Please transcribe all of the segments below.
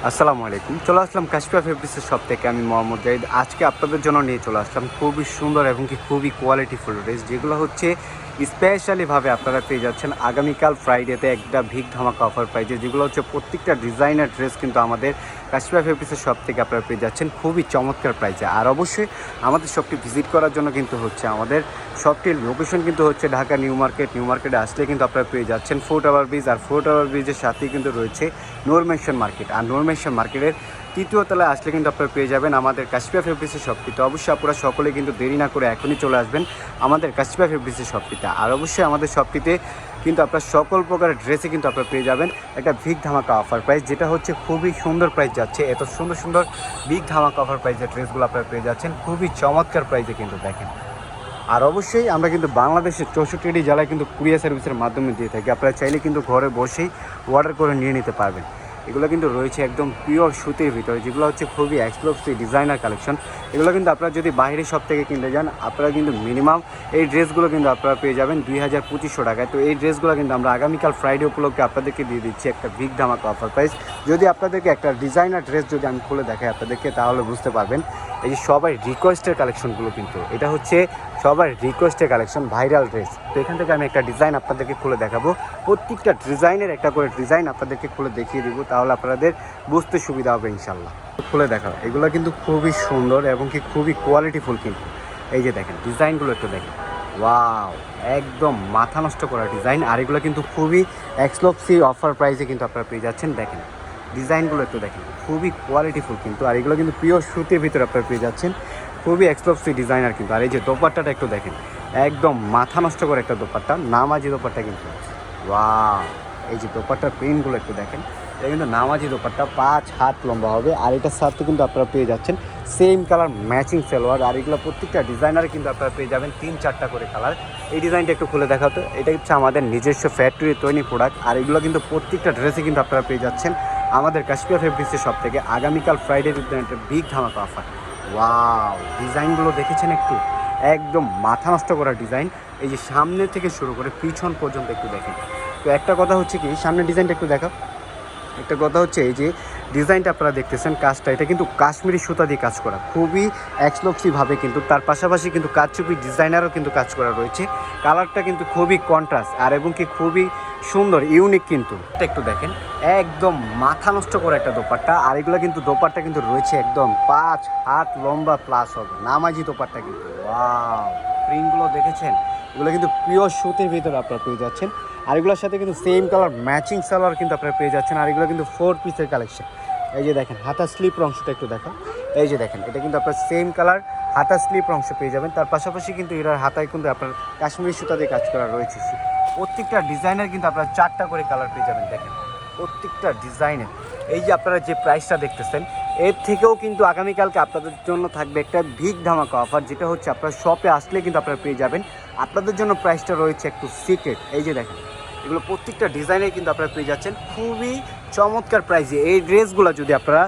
আসসালামু আলাইকুম। চলে আসলাম কাশফিয়া ফেব্রিক্সের শপ থেকে। আমি মোহাম্মদ জাহিদ। আজকে আপনাদের জন্য নিয়ে চলে আসলাম খুবই সুন্দর এবং কি খুবই কোয়ালিটিফুল ড্রেস, যেগুলো হচ্ছে স্পেশালিভাবে আপনারা পেয়ে যাচ্ছেন আগামীকাল ফ্রাইডেতে একটা ভিগ ধামাকা অফার প্রাইজে, যেগুলো হচ্ছে প্রত্যেকটা ডিজাইনার ড্রেস কিন্তু আমাদের কাশফিয়া ফেব্রিক্সের শপ থেকে আপনারা পেয়ে যাচ্ছেন খুবই চমৎকার প্রাইজে। আর অবশ্যই আমাদের শপটি ভিজিট করার জন্য কিন্তু হচ্ছে আমাদের শপটির লোকেশন কিন্তু হচ্ছে ঢাকা নিউ মার্কেট। নিউ মার্কেটে আসলে কিন্তু আপনারা পেয়ে যাচ্ছেন ফুট ওভার ব্রিজ, আর ফুট ওভার ব্রিজের সাথেই কিন্তু রয়েছে নূর মেনশন মার্কেট। আর নূর মেনশন মার্কেটের তৃতীয় তলায় আসলে কিন্তু আপনারা পেয়ে যাবেন আমাদের কাশফিয়া ফেব্রিক্সের শপটিতে। অবশ্যই আপনারা সকলে কিন্তু দেরি না করে এখনই চলে আসবেন আমাদের কাশফিয়া ফেব্রিক্সের শপটিতে। আর অবশ্যই আমাদের শপটিতে কিন্তু আপনার সকল প্রকারের ড্রেসে কিন্তু আপনারা পেয়ে যাবেন একটা বিগ ধামাকা অফার প্রাইস, যেটা হচ্ছে খুবই সুন্দর প্রাইস যাচ্ছে। এত সুন্দর সুন্দর বিগ ধামাকা অফার প্রাইসের ড্রেসগুলো আপনারা পেয়ে যাচ্ছেন খুবই চমৎকার প্রাইসে কিন্তু দেখেন। আর অবশ্যই আমরা কিন্তু বাংলাদেশের 64টি জেলায় কিন্তু কুরিয়ার সার্ভিসের মাধ্যমে দিয়ে থাকি। আপনারা চাইলে কিন্তু ঘরে বসেই অর্ডার করে নিয়ে নিতে পারবেন। এগুলো কিন্তু রয়েছে একদম পিওর সুতির ভিতরে, যেগুলো হচ্ছে খুবই এক্সক্লুসিভ ডিজাইনার কালেকশন। এগুলো কিন্তু আপনারা যদি বাইরের শপ থেকে কিনতে যান, আপনারা কিন্তু মিনিমাম এই ড্রেসগুলো কিন্তু আপনারা পেয়ে যাবেন 2200 টাকায়। তো এই ড্রেসগুলো কিন্তু আমরা আগামীকাল ফ্রাইডে উপলক্ষে আপনাদেরকে দিয়ে দিচ্ছি একটা বিগ ধামাকা অফার প্রাইস। যদি আপনাদেরকে একটা ডিজাইনার ড্রেস যদি আমি খুলে দেখাই আপনাদেরকে, তাহলে বুঝতে পারবেন এই যে সবাই রিকোয়েস্টের কালেকশনগুলো, কিন্তু এটা হচ্ছে সবার রিকোয়েস্টের কালেকশন, ভাইরাল ড্রেস। তো এখান থেকে আমি একটা ডিজাইন আপনাদেরকে খুলে দেখাবো। প্রত্যেকটা ডিজাইনের একটা করে ডিজাইন আপনাদেরকে খুলে দেখিয়ে দিব, তাহলে আপনাদের বুঝতে সুবিধা হবে ইনশাল্লাহ। খুলে দেখাবো, এগুলো কিন্তু খুবই সুন্দর এবং কি খুবই কোয়ালিটিফুল। কিন্তু এই যে দেখেন ডিজাইনগুলো একটু দেখেন, ওয়াও, একদম মাথা নষ্ট করা ডিজাইন। আর এগুলো কিন্তু খুবই এক্সক্লুসিভ অফার প্রাইসে কিন্তু আপনারা পেয়ে যাচ্ছেন। দেখেন ডিজাইনগুলো একটু দেখেন, খুবই কোয়ালিটিফুল কিন্তু। আর এগুলো কিন্তু পিওর সুতির ভিতরে আপনারা পেয়ে যাচ্ছেন, খুবই এক্সক্লুসিভ ডিজাইনার কিন্তু। আর এই যে দোপাট্টাটা একটু দেখেন, একদম মাথা নষ্ট করে একটা দোপাট্টা, নামাজি দোপাট্টা কিন্তু। ওয়াও, এই যে দোপাট্টার প্রিন্টগুলো একটু দেখেন, এটা কিন্তু নামাজি দোপাট্টা 5 হাত লম্বা হবে। আর এটার সাথে কিন্তু আপনারা পেয়ে যাচ্ছেন সেম কালার ম্যাচিং সালোয়ার। আর এগুলো প্রত্যেকটা ডিজাইনারে কিন্তু আপনারা পেয়ে যাবেন 3-4টা করে কালার। এই ডিজাইনটা একটু খুলে দেখাতো, এটা হচ্ছে আমাদের নিজস্ব ফ্যাক্টরি তৈরি প্রোডাক্ট। আর এগুলো কিন্তু প্রত্যেকটা ড্রেসে কিন্তু আপনারা পেয়ে যাচ্ছেন আমাদের কাশফিয়া ফেব্রিক্সের শপ থেকে আগামীকাল ফ্রাইডে একটা বিগ ধামাকা অফার। ওয়াও, ডিজাইনগুলো দেখেছেন একটু, একদম মাথা নষ্ট করা ডিজাইন। এই যে সামনে থেকে শুরু করে পিছন পর্যন্ত একটু দেখেন। তো একটা কথা হচ্ছে কি, সামনের ডিজাইনটা একটু দেখাও। একটা কথা হচ্ছে এই যে ডিজাইনটা আপনারা দেখতেছেন, কাজটা এটা কিন্তু কাশ্মীরি সুতা দিয়ে কাজ করা, খুবই এক্সক্লুসিভভাবে কিন্তু। তার পাশাপাশি কিন্তু কারচুপি ডিজাইনারও কিন্তু কাজ করা রয়েছে। কালারটা কিন্তু খুবই কন্ট্রাস্ট আর এবং কি খুবই সুন্দর, ইউনিক কিন্তু। এটা একটু দেখেন, একদম মাথা নষ্ট করে একটা দোপাট্টা। আর এগুলো কিন্তু দোপাট্টা কিন্তু রয়েছে একদম 5 হাত লম্বা প্লাস হবে, নামাজি দোপাট্টা কিন্তু। ওয়াও, প্রিন্টগুলো দেখেছেন, এগুলো কিন্তু পিওর সুতির ভিতরে আপনারা পেয়ে যাচ্ছেন। আর এগুলোর সাথে কিন্তু সেম কালার ম্যাচিং সালোয়ার কিন্তু আপনারা পেয়ে যাচ্ছেন। আর এগুলো কিন্তু 4 পিসের কালেকশন। এই যে দেখেন হাতা স্লিপ অংশটা একটু দেখেন, এই যে দেখেন এটা কিন্তু আপনার সেম কালার হাতা স্লিপ অংশ পেয়ে যাবেন। তার পাশাপাশি কিন্তু এটার হাতায় কিন্তু আপনার কাশ্মীরি সুতা দিয়ে কাজ করা রয়েছে। প্রত্যেকটা ডিজাইনের কিন্তু আপনারা 4টা করে কালার পেয়ে যাবেন। দেখেন প্রত্যেকটা ডিজাইনের এই যে আপনারা যে প্রাইসটা দেখতেছেন, এর থেকেও কিন্তু আগামীকালকে আপনাদের জন্য থাকবে একটা বিগ ধামাকা অফার, যেটা হচ্ছে আপনার শপে আসলে কিন্তু আপনারা পেয়ে যাবেন। আপনাদের জন্য প্রাইসটা রয়েছে একটু সিক্রেট। এই যে দেখেন এগুলো প্রত্যেকটা ডিজাইনে কিন্তু আপনারা পেয়ে যাচ্ছেন খুবই চমৎকার প্রাইসে। এই ড্রেসগুলো যদি আপনারা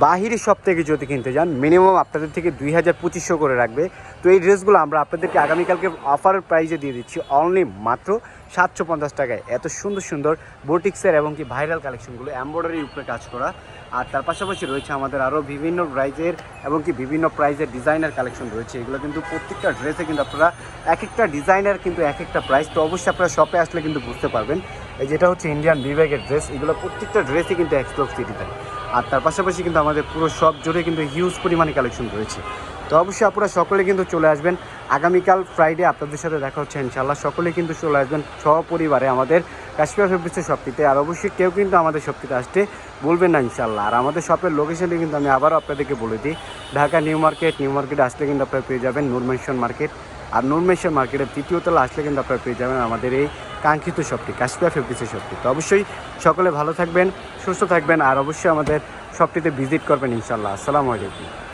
বাহিরের শপ থেকে যদি কিনতে যান, মিনিমাম আপনাদের থেকে 2200 করে রাখবে। তো এই ড্রেসগুলো আমরা আপনাদেরকে আগামীকালকে অফারের প্রাইসে দিয়ে দিচ্ছি অনলি মাত্র 750 টাকায়। এত সুন্দর সুন্দর বোটিক্সের এবং কি ভাইরাল কালেকশনগুলো এমব্রয়ডারির উপরে কাজ করা। আর তার পাশাপাশি রয়েছে আমাদের আরও বিভিন্ন প্রাইজের এবং কি বিভিন্ন প্রাইজের ডিজাইনার কালেকশন রয়েছে। এগুলো কিন্তু প্রত্যেকটা ড্রেসে কিন্তু আপনারা এক একটা ডিজাইনার কিন্তু এক একটা প্রাইস। তো অবশ্যই আপনারা শপে আসলে কিন্তু বুঝতে পারবেন। এই যেটা হচ্ছে ইন্ডিয়ান বিভাগের ড্রেস, এগুলো প্রত্যেকটা ড্রেসই কিন্তু এক্সক্লুসিভ ডিজাইন। আর তার পাশাপাশি কিন্তু আমাদের পুরো শপ জুড়ে কিন্তু হিউজ পরিমাণে কালেকশন রয়েছে। তো অবশ্যই আপনারা সকলে কিন্তু চলে আসবেন আগামীকাল ফ্রাইডে, আপনাদের সাথে দেখা হচ্ছে ইনশাআল্লাহ। সকলে কিন্তু চলে আসবেন সপরিবারে আমাদের কাশফিয়া ফেব্রিক্সের শপটিতে। আর অবশ্যই কেউ কিন্তু আমাদের শপটিতে আসতে বলবেন না ইনশাআল্লাহ। আর আমাদের শপের লোকেশনটি কিন্তু আমি আবারও আপনাদেরকে বলে দিই, ঢাকা নিউ মার্কেট। নিউ মার্কেটে আসলে কিন্তু আপনারা পেয়ে যাবেন নূর মেনশন মার্কেট। আর নূর মেনশন মার্কেটের তৃতীয় তলা আসলে কিন্তু আপনারা পেয়ে যাবেন আমাদের এই কাঙ্ক্ষিত শপটি, কাশফিয়া ফেব্রিক্সের শপটি। তো অবশ্যই সকলে ভালো থাকবেন, সুস্থ থাকবেন, আর অবশ্যই আমাদের শপটিতে ভিজিট করবেন ইনশাআল্লাহ। আসসালামু আলাইকুম।